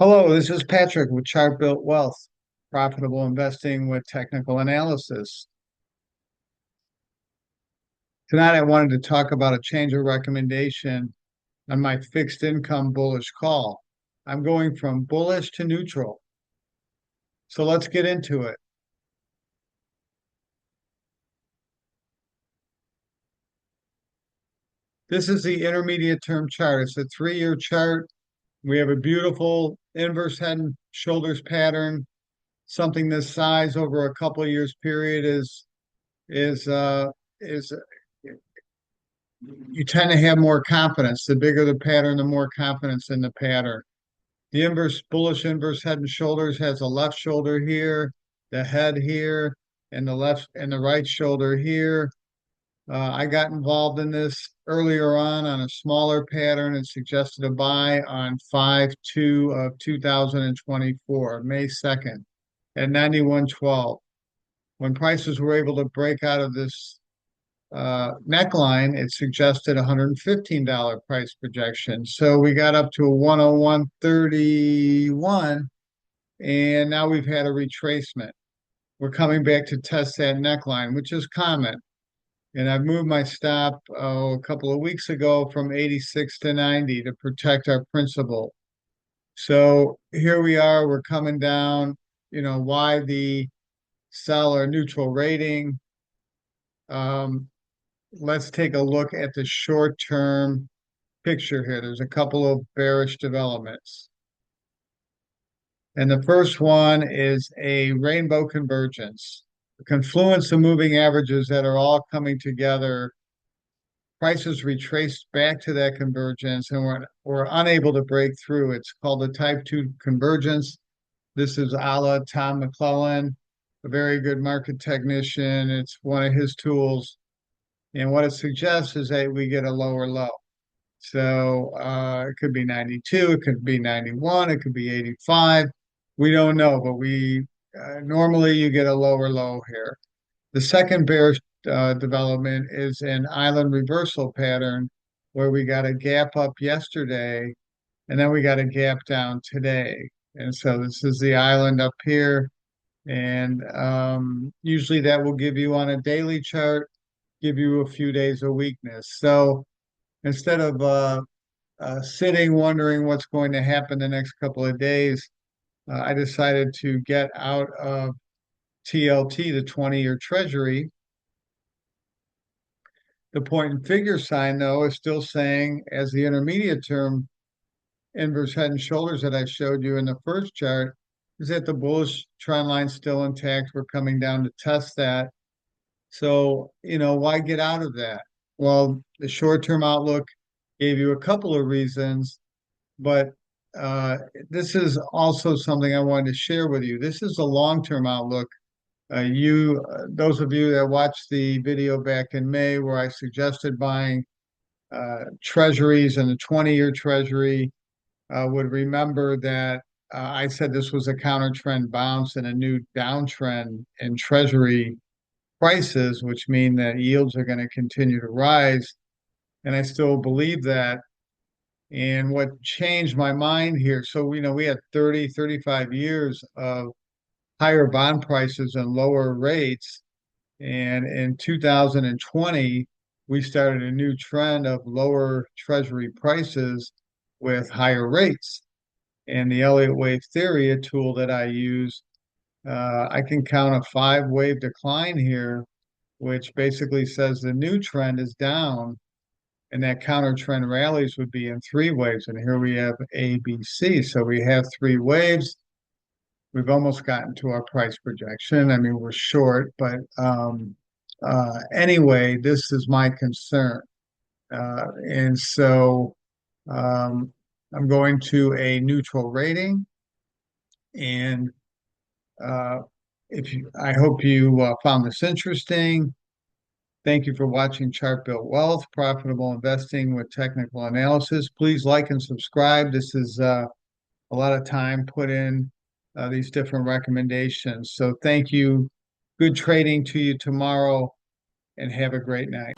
Hello, this is Patrick with Chart Built Wealth, profitable investing with technical analysis. Tonight, I wanted to talk about a change of recommendation on my fixed income bullish call. I'm going from bullish to neutral. So let's get into it. This is the intermediate term chart. It's a 3-year chart. We have a beautiful inverse head and shoulders pattern. Something this size over a couple of years period is is you tend to have more confidence. The bigger the pattern, the more confidence in the pattern. The inverse bullish inverse head and shoulders has a left shoulder here, the head here, and the left and the right shoulder here. I got involved in this earlier on a smaller pattern and suggested a buy on 5/2 of 2024, May 2nd, at 91.12. When prices were able to break out of this neckline, it suggested $115 price projection. So we got up to a 101.31, and now we've had a retracement. We're coming back to test that neckline, which is common. And I've moved my stop a couple of weeks ago from 86 to 90 to protect our principal. So here we are, we're coming down, why the sell or neutral rating. Let's take a look at the short-term picture here. There's a couple of bearish developments. And the first one is a rainbow convergence, a confluence of moving averages that are all coming together. Prices retraced back to that convergence and we're unable to break through. It's called the type 2 convergence. This is a la Tom McClellan, a very good market technician. It's one of his tools. And what it suggests is that we get a lower low. So it could be 92, it could be 91, it could be 85. We don't know, but we normally you get a lower low here. The second bearish development is an island reversal pattern where we got a gap up yesterday and then we got a gap down today. And so this is the island up here. And usually that will give you on a daily chart, give you a few days of weakness. So instead of sitting wondering what's going to happen the next couple of days, I decided to get out of TLT, the 20-year treasury. The point and figure sign, though, is still saying as the intermediate term inverse head and shoulders that I showed you in the first chart, is that the bullish trend line still intact. We're coming down to test that. So, why get out of that? Well, the short-term outlook gave you a couple of reasons, but this is also something I wanted to share with you. This is a long-term outlook. Those of you that watched the video back in May where I suggested buying treasuries and the 20-year treasury, would remember that I said this was a counter trend bounce and a new downtrend in treasury prices, which mean that yields are going to continue to rise. And I still believe that. And what changed my mind here, so we had 30, 35 years of higher bond prices and lower rates. And in 2020, we started a new trend of lower treasury prices with higher rates. And the Elliott wave theory, a tool that I use, I can count a 5-wave decline here, which basically says the new trend is down and that counter trend rallies would be in 3 waves. And here we have A, B, C. So we have 3 waves. We've almost gotten to our price projection. I mean, we're short, but anyway, this is my concern. And so I'm going to a neutral rating. And I hope you found this interesting. Thank you for watching Chart Built Wealth, profitable investing with technical analysis. Please like and subscribe. This is a lot of time put in these different recommendations. So thank you. Good trading to you tomorrow and have a great night.